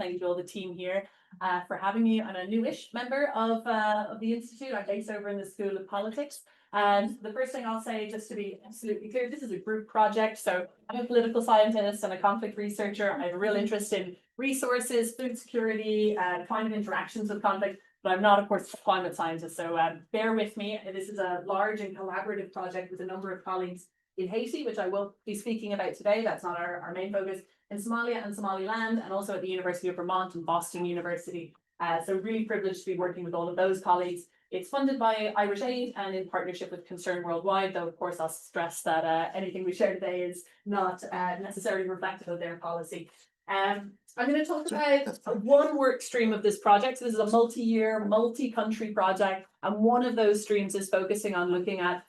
Thank you to all the team here for having me. I'm a newish member of the Institute. I'm based over in the School of Politics. And the first thing I'll say, just to be absolutely clear, this is a group project. So I'm a political scientist and a conflict researcher. I have a real interest in resources, food security, climate interactions with conflict, but I'm not, of course, a climate scientist. So bear with me. This is a large and collaborative project with a number of colleagues in Haiti, which I will be speaking about today. That's not our main focus. In Somalia and Somaliland, and also at the University of Vermont and Boston University. So really privileged to be working with all of those colleagues. It's funded by Irish Aid and in partnership with Concern Worldwide, though of course I'll stress that anything we share today is not necessarily reflective of their policy. I'm going to talk about one work stream of this project. So this is a multi-year, multi-country project, and one of those streams is focusing on looking at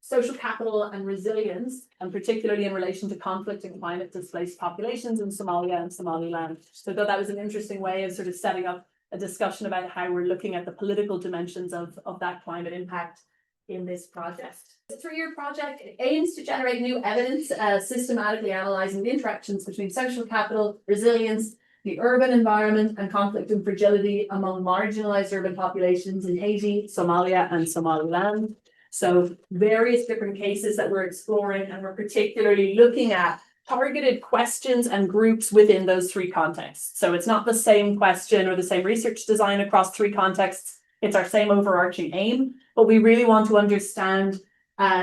social capital and resilience, and particularly in relation to conflict and climate displaced populations in Somalia and Somaliland. So I thought that was an interesting way of sort of setting up a discussion about how we're looking at the political dimensions of that climate impact in this project. The 3-year project aims to generate new evidence, systematically analysing the interactions between social capital, resilience, the urban environment, and conflict and fragility among marginalised urban populations in Haiti, Somalia, and Somaliland. So various different cases that we're exploring, and we're particularly looking at targeted questions and groups within those 3 contexts. So it's not the same question or the same research design across 3 contexts. It's our same overarching aim, but we really want to understand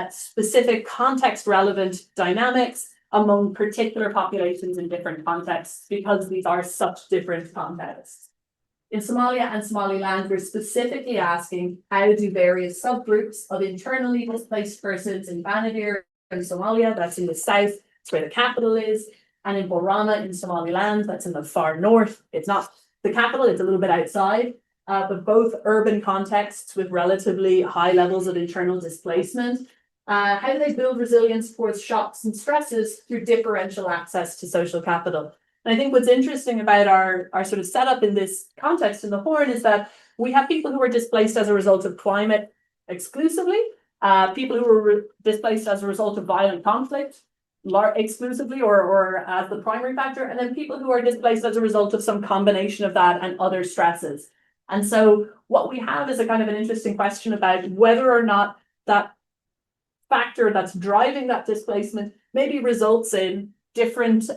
specific context relevant dynamics among particular populations in different contexts, because these are such different contexts. In Somalia and Somaliland, we're specifically asking how do various subgroups of internally displaced persons in Banadir in Somalia, that's in the south, that's where the capital is, and in Borama in Somaliland, that's in the far north. It's not the capital, it's a little bit outside, but both urban contexts with relatively high levels of internal displacement. How do they build resilience towards shocks and stresses through differential access to social capital? And I think what's interesting about our sort of setup in this context in the Horn is that we have people who are displaced as a result of climate exclusively, people who were displaced as a result of violent conflict exclusively or as the primary factor, and then people who are displaced as a result of some combination of that and other stresses. And so what we have is a kind of an interesting question about whether or not that factor that's driving that displacement maybe results in different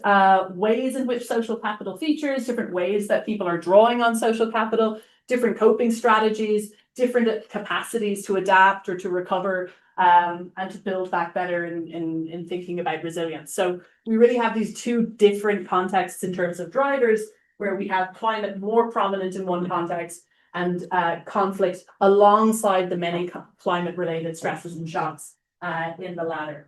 ways in which social capital features, different ways that people are drawing on social capital, different coping strategies, different capacities to adapt or to recover and to build back better in thinking about resilience. So we really have these 2 different contexts in terms of drivers, where we have climate more prominent in one context and conflict alongside the many climate-related stresses and shocks in the latter.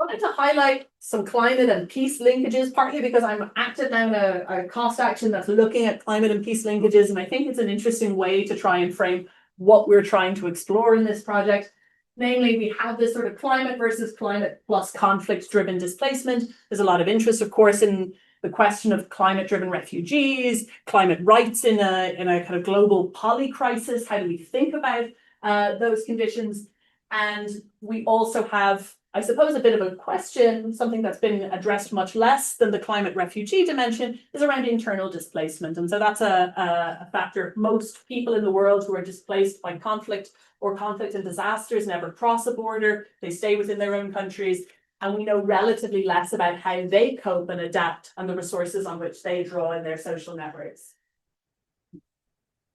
I wanted to highlight some climate and peace linkages, partly because I'm active now in a cost action that's looking at climate and peace linkages, and I think it's an interesting way to try and frame what we're trying to explore in this project. Namely, we have this sort of climate versus climate plus conflict-driven displacement. There's a lot of interest, of course, in the question of climate-driven refugees, climate rights in a kind of global polycrisis. How do we think about those conditions? And we also have, I suppose, a bit of a question, something that's been addressed much less than the climate refugee dimension, is around internal displacement. And so that's a factor. Most people in the world who are displaced by conflict or conflict and disasters never cross a border. They stay within their own countries. And we know relatively less about how they cope and adapt and the resources on which they draw in their social networks.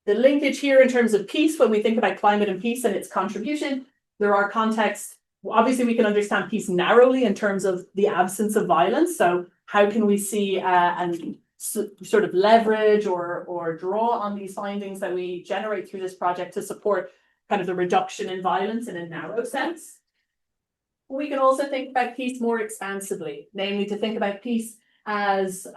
The linkage here in terms of peace, when we think about climate and peace and its contribution, there are contexts. Obviously, we can understand peace narrowly in terms of the absence of violence. So how can we see and sort of leverage or draw on these findings that we generate through this project to support kind of the reduction in violence in a narrow sense? We can also think about peace more expansively, namely to think about peace as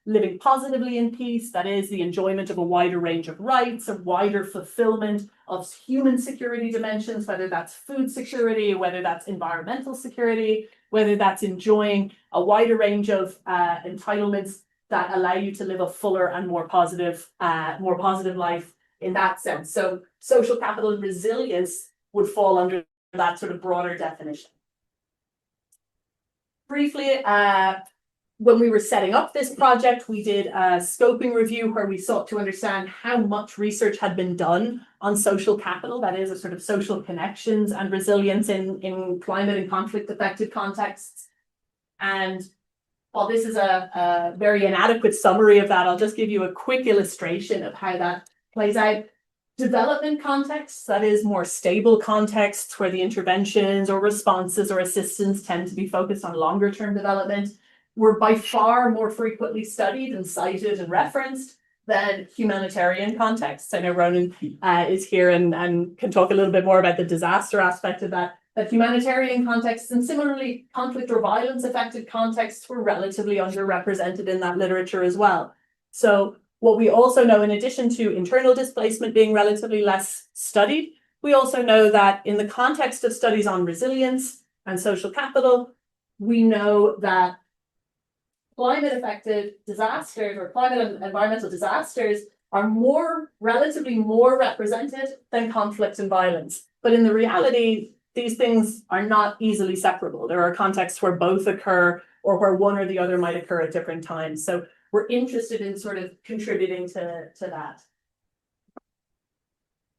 living positively in peace, that is the enjoyment of a wider range of rights, a wider fulfillment of human security dimensions, whether that's food security, whether that's environmental security, whether that's enjoying a wider range of entitlements that allow you to live a fuller and more positive life in that sense. So social capital and resilience would fall under that sort of broader definition. Briefly, when we were setting up this project, we did a scoping review where we sought to understand how much research had been done on social capital, that is, a sort of social connections and resilience in climate and conflict affected contexts. And while this is a very inadequate summary of that, I'll just give you a quick illustration of how that plays out. Development contexts, that is more stable contexts where the interventions or responses or assistance tend to be focused on longer term development, were by far more frequently studied and cited and referenced than humanitarian contexts. I know Ronan is here and can talk a little bit more about the disaster aspect of that. But humanitarian contexts and similarly conflict or violence affected contexts were relatively underrepresented in that literature as well. So what we also know, in addition to internal displacement being relatively less studied, we also know that in the context of studies on resilience and social capital, we know that climate affected disasters or climate and environmental disasters are relatively more represented than conflict and violence. But in the reality, these things are not easily separable. There are contexts where both occur or where one or the other might occur at different times. So we're interested in sort of contributing to that.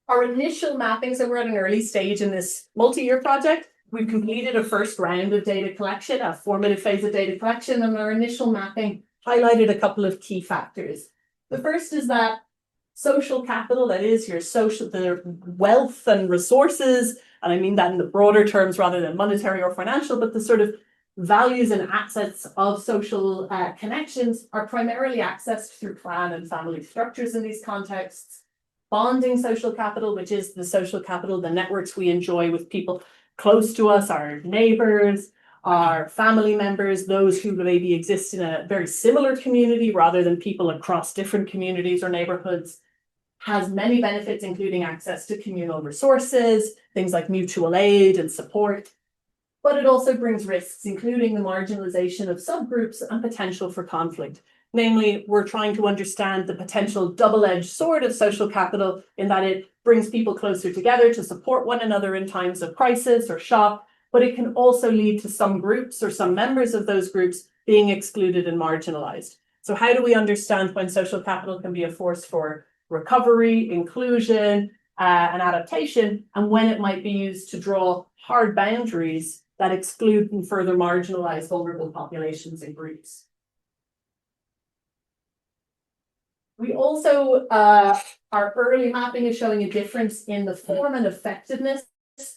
Our initial mapping, so we're at an early stage in this multi-year project. We've completed a first round of data collection, a formative phase of data collection, and our initial mapping highlighted a couple of key factors. The first is that social capital, that is your social, the wealth and resources, and I mean that in the broader terms rather than monetary or financial, but the sort of values and assets of social connections are primarily accessed through clan and family structures in these contexts. Bonding social capital, which is the social capital, the networks we enjoy with people close to us, our neighbors, our family members, those who maybe exist in a very similar community rather than people across different communities or neighborhoods, has many benefits, including access to communal resources, things like mutual aid and support. But it also brings risks, including the marginalization of subgroups and potential for conflict. Namely, we're trying to understand the potential double-edged sword of social capital in that it brings people closer together to support one another in times of crisis or shock, but it can also lead to some groups or some members of those groups being excluded and marginalized. So how do we understand when social capital can be a force for recovery, inclusion, and adaptation, and when it might be used to draw hard boundaries that exclude and further marginalize vulnerable populations and groups? We also, our early mapping is showing a difference in the form and effectiveness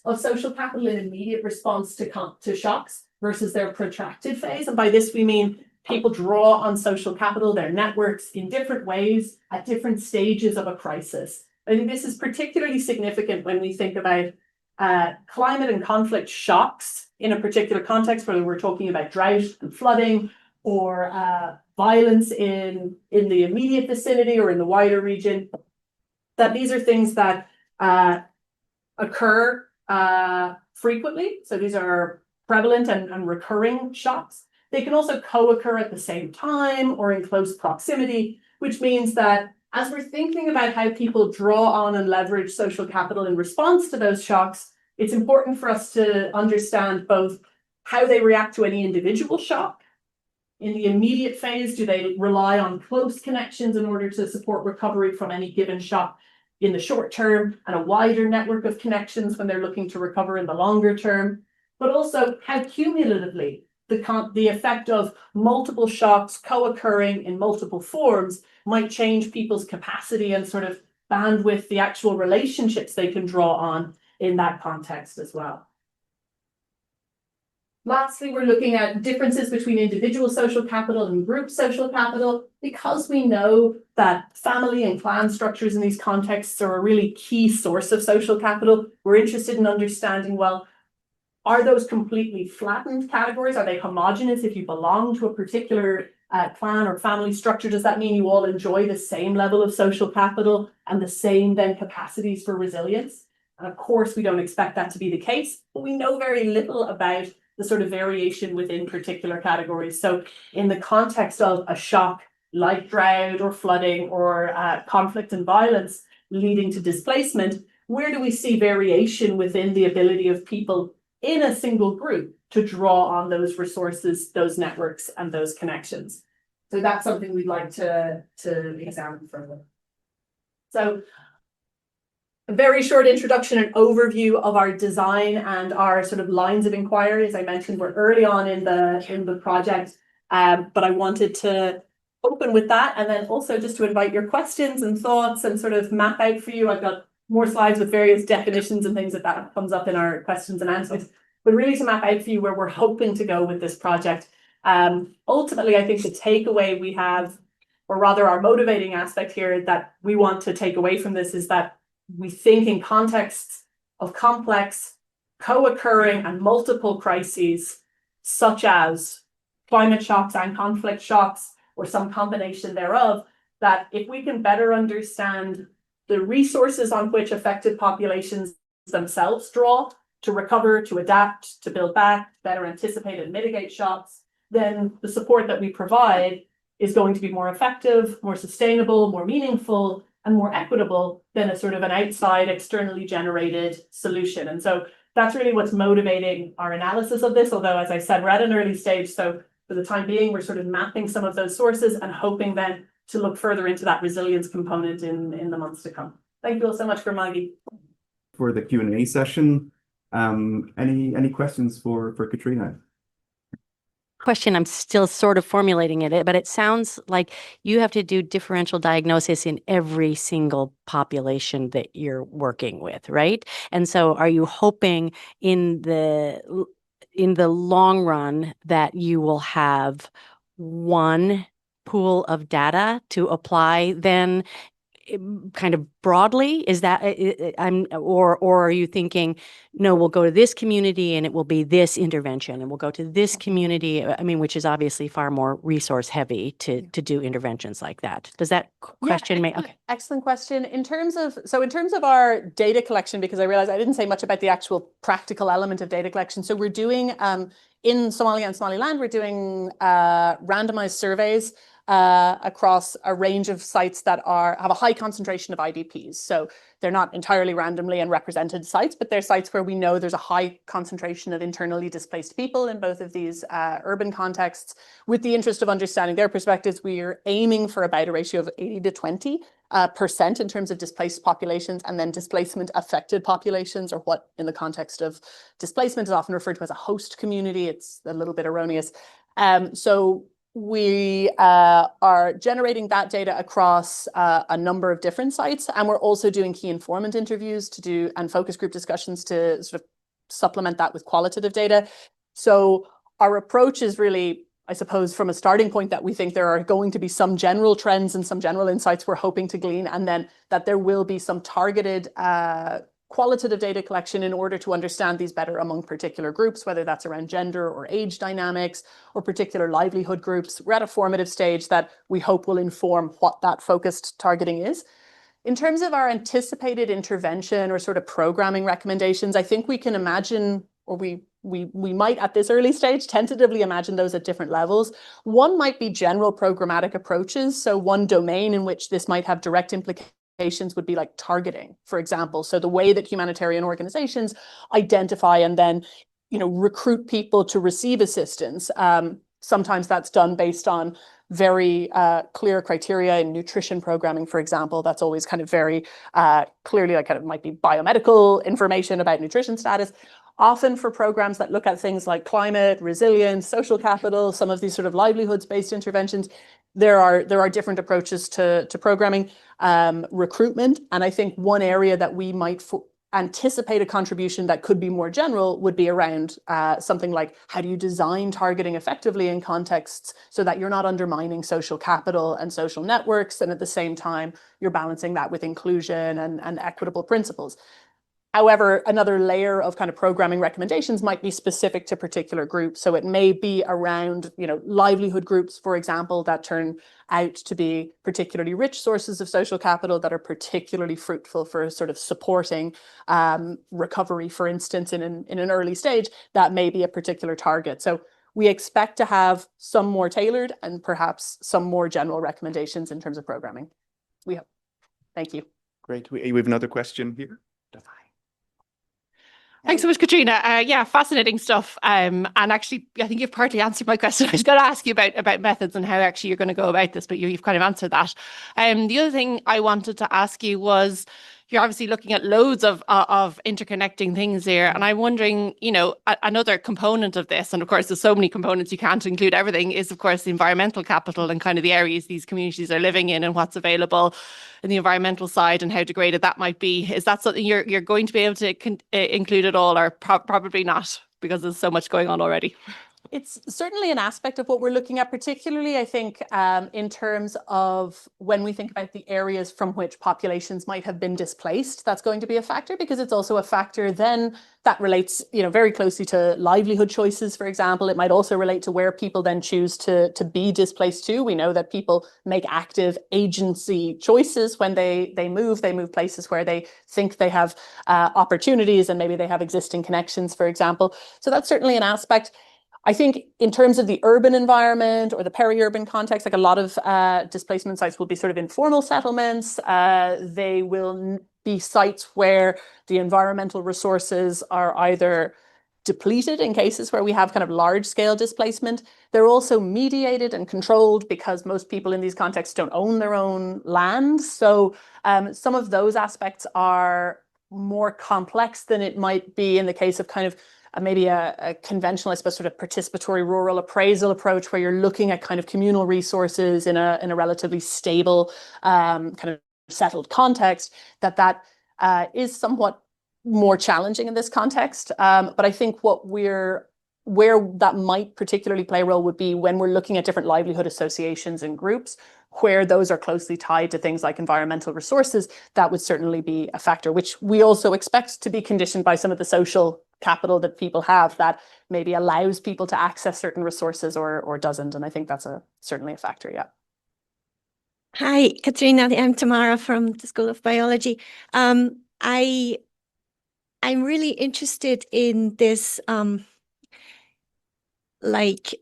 of social capital in immediate response to shocks versus their protracted phase. And by this, we mean people draw on social capital, their networks, in different ways at different stages of a crisis. I think this is particularly significant when we think about climate and conflict shocks in a particular context, whether we're talking about drought and flooding or violence in the immediate vicinity or in the wider region, that these are things that occur frequently. So these are prevalent and recurring shocks. They can also co-occur at the same time or in close proximity, which means that as we're thinking about how people draw on and leverage social capital in response to those shocks, it's important for us to understand both how they react to any individual shock. In the immediate phase, do they rely on close connections in order to support recovery from any given shock in the short term, and a wider network of connections when they're looking to recover in the longer term? But also how cumulatively the effect of multiple shocks co-occurring in multiple forms might change people's capacity and sort of bandwidth, the actual relationships they can draw on in that context as well. Lastly, we're looking at differences between individual social capital and group social capital. Because we know that family and clan structures in these contexts are a really key source of social capital, we're interested in understanding, well, are those completely flattened categories? Are they homogenous? If you belong to a particular clan or family structure, does that mean you all enjoy the same level of social capital and the same then capacities for resilience? And of course, we don't expect that to be the case, but we know very little about the sort of variation within particular categories. So in the context of a shock like drought or flooding or conflict and violence leading to displacement, where do we see variation within the ability of people in a single group to draw on those resources, those networks, and those connections. So that's something we'd like to examine further. So a very short introduction and overview of our design and our sort of lines of inquiry. As I mentioned, we're early on in the project, but I wanted to open with that, and then also just to invite your questions and thoughts and sort of map out for you. I've got more slides with various definitions and things that comes up in our questions and answers, but really to map out for you where we're hoping to go with this project. Ultimately, I think the takeaway we have, or rather our motivating aspect here that we want to take away from this, is that we think in contexts of complex, co-occurring and multiple crises, such as climate shocks and conflict shocks, or some combination thereof, that if we can better understand the resources on which affected populations themselves draw to recover, to adapt, to build back, better anticipate and mitigate shocks, then the support that we provide is going to be more effective, more sustainable, more meaningful, and more equitable than a sort of an outside, externally generated solution. And so that's really what's motivating our analysis of this, although, as I said, we're at an early stage. So for the time being, we're sort of mapping some of those sources and hoping then to look further into that resilience component in the months to come. Thank you all so much for Maggie. For the Q&A session, any questions for Caitriona? Question, I'm still sort of formulating it, but it sounds like you have to do differential diagnosis in every single population that you're working with, right? And so are you hoping in the long run that you will have one pool of data to apply then kind of broadly? Is that or are you thinking, no, we'll go to this community and it will be this intervention, and we'll go to this community, I mean, which is obviously far more resource heavy to do interventions like that. Does that question make okay? Excellent question. In terms of our data collection, because I realized I didn't say much about the actual practical element of data collection. So we're doing in Somalia and Somaliland, we're doing randomized surveys across a range of sites that have a high concentration of IDPs. So they're not entirely randomly and represented sites, but they're sites where we know there's a high concentration of internally displaced people in both of these urban contexts. With the interest of understanding their perspectives, we are aiming for about a ratio of 80 to 20% in terms of displaced populations, and then displacement affected populations, or what in the context of displacement is often referred to as a host community. It's a little bit erroneous. So we are generating that data across a number of different sites, and we're also doing key informant interviews and focus group discussions to sort of supplement that with qualitative data. So our approach is really, I suppose, from a starting point that we think there are going to be some general trends and some general insights we're hoping to glean, and then that there will be some targeted qualitative data collection in order to understand these better among particular groups, whether that's around gender or age dynamics or particular livelihood groups. We're at a formative stage that we hope will inform what that focused targeting is. In terms of our anticipated intervention or sort of programming recommendations, I think we can imagine, or we might at this early stage tentatively imagine those at different levels. One might be general programmatic approaches. So one domain in which this might have direct implications would be like targeting, for example. So the way that humanitarian organizations identify and then, recruit people to receive assistance. Sometimes that's done based on very clear criteria in nutrition programming, for example. That's always kind of very clearly like kind of might be biomedical information about nutrition status. Often for programs that look at things like climate, resilience, social capital, some of these sort of livelihoods-based interventions, there are different approaches to programming, recruitment. And I think one area that we might anticipate a contribution that could be more general would be around something like, how do you design targeting effectively in contexts so that you're not undermining social capital and social networks, and at the same time, you're balancing that with inclusion and equitable principles. However, another layer of kind of programming recommendations might be specific to particular groups. So it may be around, livelihood groups, for example, that turn out to be particularly rich sources of social capital that are particularly fruitful for sort of supporting recovery, for instance, in an early stage. That may be a particular target. So we expect to have some more tailored and perhaps some more general recommendations in terms of programming. We hope. Thank you. Great. We have another question here. Thanks so much, Caitriona. Yeah, fascinating stuff. And actually, I think you've partly answered my question. I was going to ask you about methods and how actually you're going to go about this, but you've kind of answered that. The other thing I wanted to ask you was, you're obviously looking at loads of interconnecting things here, and I'm wondering, you know, another component of this, and of course there's so many components you can't include everything, is of course the environmental capital and kind of the areas these communities are living in and what's available in the environmental side and how degraded that might be. Is that something you're going to be able to include at all, or probably not, because there's so much going on already? It's certainly an aspect of what we're looking at, particularly, I think, in terms of when we think about the areas from which populations might have been displaced. That's going to be a factor, because it's also a factor then that relates, you know, very closely to livelihood choices, for example. It might also relate to where people then choose to be displaced to. We know that people make active agency choices when they move. They move places where they think they have opportunities, and maybe they have existing connections, for example. So that's certainly an aspect. I think in terms of the urban environment or the peri-urban context, like a lot of displacement sites will be sort of informal settlements. They will be sites where the environmental resources are either depleted in cases where we have kind of large scale displacement. They're also mediated and controlled because most people in these contexts don't own their own land. So some of those aspects are more complex than it might be in the case of kind of maybe a conventional, I suppose, sort of participatory rural appraisal approach, where you're looking at kind of communal resources in a relatively stable kind of settled context, that is somewhat more challenging in this context. But I think where that might particularly play a role would be when we're looking at different livelihood associations and groups, where those are closely tied to things like environmental resources. That would certainly be a factor, which we also expect to be conditioned by some of the social capital that people have that maybe allows people to access certain resources or doesn't. And I think that's certainly a factor, yeah. Hi, Caitriona. I'm Tamara from the School of Biology. I'm really interested in this, like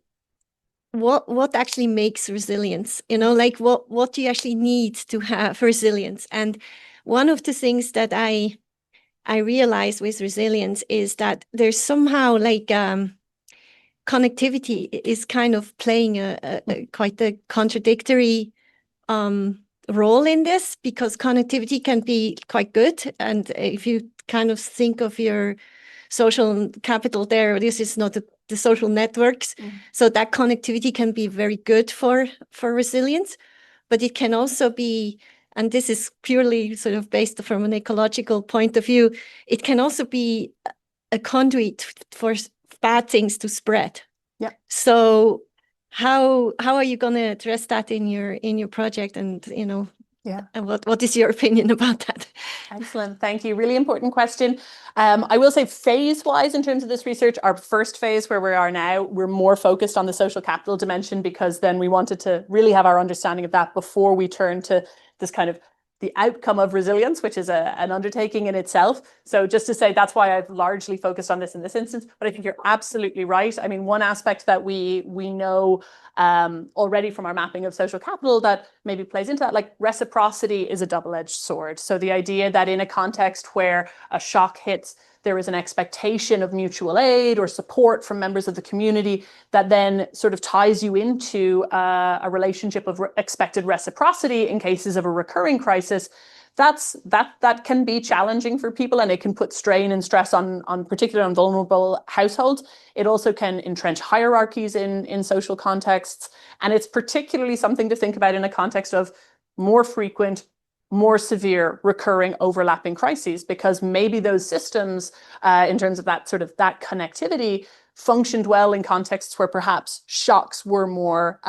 what actually makes resilience, you know, like what do you actually need to have resilience? And one of the things that I realize with resilience is that there's somehow like connectivity is kind of playing quite a contradictory role in this, because connectivity can be quite good. And if you kind of think of your social capital there, this is not the social networks. So that connectivity can be very good for resilience, but it can also be, and this is purely sort of based from an ecological point of view, it can also be a conduit for bad things to spread. Yeah. So how are you going to address that in your project? And, you know, yeah, and what is your opinion about that? Excellent. Thank you. Really important question. I will say phase-wise in terms of this research, our first phase where we are now, we're more focused on the social capital dimension, because then we wanted to really have our understanding of that before we turn to this kind of the outcome of resilience, which is an undertaking in itself. So just to say, that's why I've largely focused on this in this instance. But I think you're absolutely right. I mean, one aspect that we know already from our mapping of social capital that maybe plays into that, like reciprocity is a double-edged sword. So the idea that in a context where a shock hits, there is an expectation of mutual aid or support from members of the community that then sort of ties you into a relationship of expected reciprocity in cases of a recurring crisis. That can be challenging for people, and it can put strain and stress on particularly on vulnerable households. It also can entrench hierarchies in social contexts, and it's particularly something to think about in a context of more frequent, more severe, recurring, overlapping crises, because maybe those systems, in terms of that connectivity, functioned well in contexts where perhaps shocks were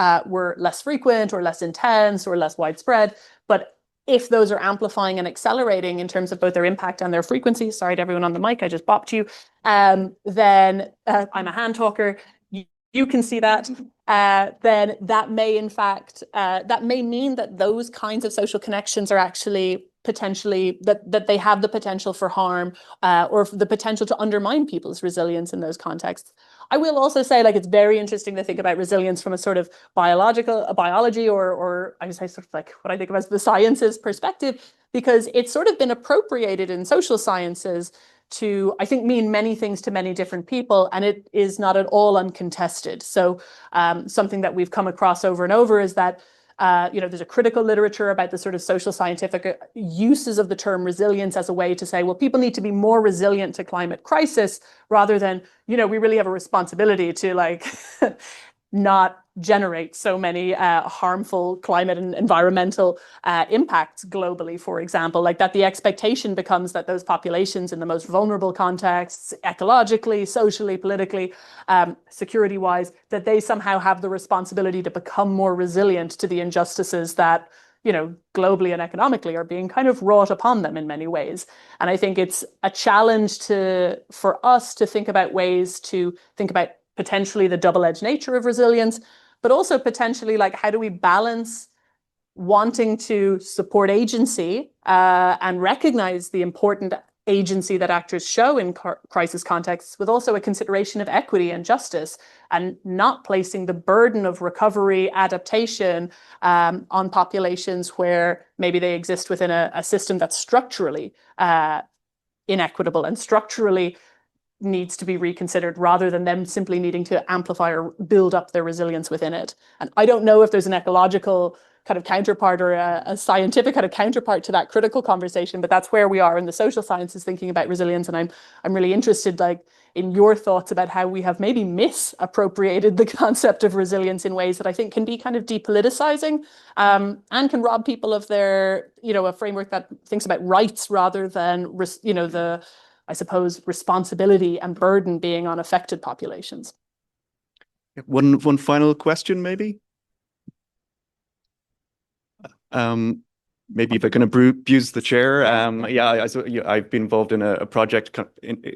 less frequent or less intense or less widespread. But if those are amplifying and accelerating in terms of both their impact and their frequency, sorry to everyone on the mic, I just bopped you, then I'm a hand talker, you can see that, then that may in fact, that may mean that those kinds of social connections are actually potentially, that they have the potential for harm or the potential to undermine people's resilience in those contexts. I will also say, like, it's very interesting to think about resilience from a sort of biology or I would say sort of like what I think of as the sciences perspective, because it's sort of been appropriated in social sciences to, I think, mean many things to many different people, and it is not at all uncontested. So something that we've come across over and over is that there's a critical literature about the sort of social scientific uses of the term resilience as a way to say, well, people need to be more resilient to climate crisis, rather than, we really have a responsibility to like not generate so many harmful climate and environmental impacts globally, for example, like that the expectation becomes that those populations in the most vulnerable contexts, ecologically, socially, politically, security-wise, that they somehow have the responsibility to become more resilient to the injustices that, globally and economically are being kind of wrought upon them in many ways. And I think it's a challenge for us to think about ways to think about potentially the double-edged nature of resilience, but also potentially like how do we balance wanting to support agency and recognize the important agency that actors show in crisis contexts, with also a consideration of equity and justice, and not placing the burden of recovery, adaptation on populations where maybe they exist within a system that's structurally inequitable and structurally needs to be reconsidered, rather than them simply needing to amplify or build up their resilience within it. And I don't know if there's an ecological kind of counterpart or a scientific kind of counterpart to that critical conversation, but that's where we are in the social sciences thinking about resilience. And I'm really interested in your thoughts about how we have maybe misappropriated the concept of resilience in ways that I think can be kind of depoliticizing and can rob people of their, a framework that thinks about rights rather than, I suppose, responsibility and burden being on affected populations. One final question, maybe. Maybe if I can abuse the chair. I've been involved in a project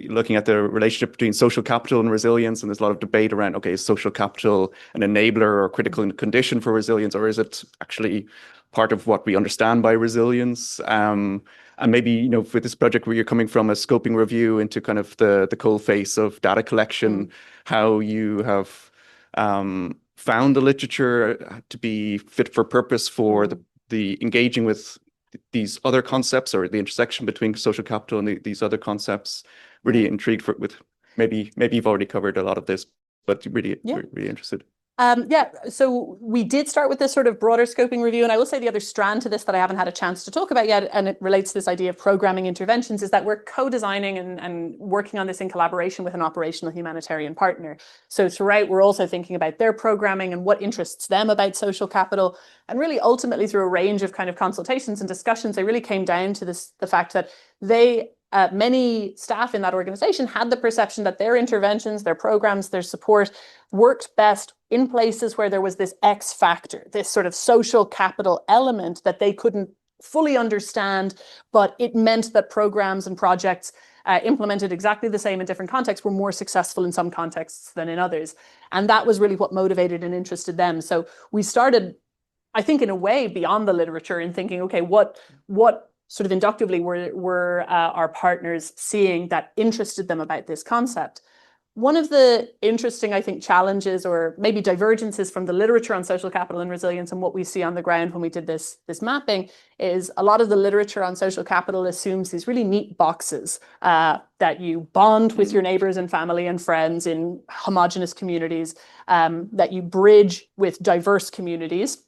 looking at the relationship between social capital and resilience, and there's a lot of debate around, okay, is social capital an enabler or critical condition for resilience, or is it actually part of what we understand by resilience? And maybe, with this project where you're coming from a scoping review into kind of the coalface of data collection, how you have found the literature to be fit for purpose for the engaging with these other concepts, or the intersection between social capital and these other concepts. Really intrigued with maybe you've already covered a lot of this, but really interested. So we did start with this sort of broader scoping review, and I will say the other strand to this that I haven't had a chance to talk about yet, and it relates to this idea of programming interventions, is that we're co-designing and working on this in collaboration with an operational humanitarian partner. So throughout, we're also thinking about their programming and what interests them about social capital, and really ultimately through a range of kind of consultations and discussions, they really came down to the fact that many staff in that organization had the perception that their interventions, their programs, their support worked best in places where there was this X factor, this sort of social capital element that they couldn't fully understand, but it meant that programs and projects implemented exactly the same in different contexts were more successful in some contexts than in others. And that was really what motivated and interested them. So we started, I think, in a way beyond the literature in thinking, okay, what sort of inductively were our partners seeing that interested them about this concept? One of the interesting, I think, challenges or maybe divergences from the literature on social capital and resilience and what we see on the ground when we did this mapping is a lot of the literature on social capital assumes these really neat boxes that you bond with your neighbors and family and friends in homogenous communities, that you bridge with diverse communities.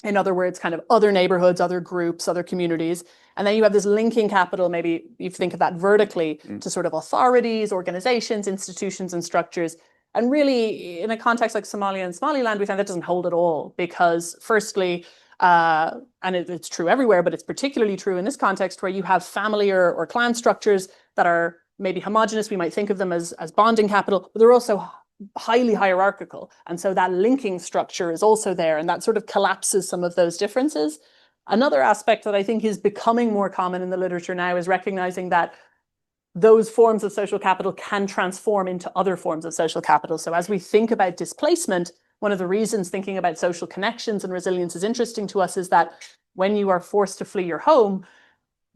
In other words, kind of other neighborhoods, other groups, other communities. And then you have this linking capital, maybe you think of that vertically, to sort of authorities, organizations, institutions, and structures. And really, in a context like Somalia and Somaliland, we find that doesn't hold at all, because firstly, and it's true everywhere, but it's particularly true in this context where you have family or clan structures that are maybe homogenous. We might think of them as bonding capital, but they're also highly hierarchical. And so that linking structure is also there, and that sort of collapses some of those differences. Another aspect that I think is becoming more common in the literature now is recognizing that those forms of social capital can transform into other forms of social capital. So as we think about displacement, one of the reasons thinking about social connections and resilience is interesting to us is that when you are forced to flee your home,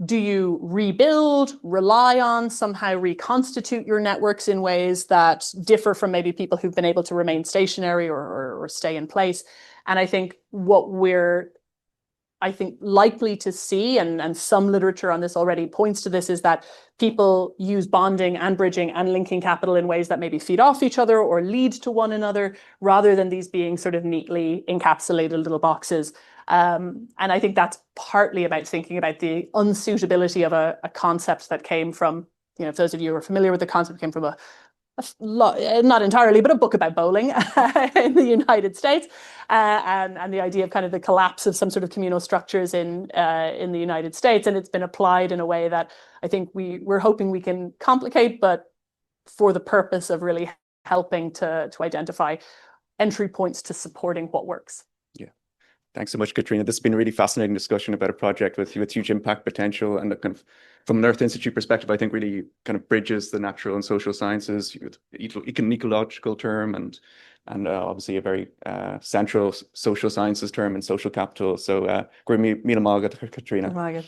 do you rebuild, rely on, somehow reconstitute your networks in ways that differ from maybe people who've been able to remain stationary or stay in place? And I think what we're I think likely to see, and some literature on this already points to this, is that people use bonding and bridging and linking capital in ways that maybe feed off each other or lead to one another, rather than these being sort of neatly encapsulated little boxes. And I think that's partly about thinking about the unsuitability of a concept that came from, you know, if those of you who are familiar with the concept, came from not entirely, but a book about bowling in the United States, and the idea of kind of the collapse of some sort of communal structures in the United States, and it's been applied in a way that I think we're hoping we can complicate, but for the purpose of really helping to identify entry points to supporting what works. Yeah, thanks so much, Caitriona. This has been a really fascinating discussion about a project with huge impact potential, and kind of from an Earth Institute perspective, I think really kind of bridges the natural and social sciences, ecological term, and obviously a very central social sciences term and social capital. So, Míle mágat, Caitriona.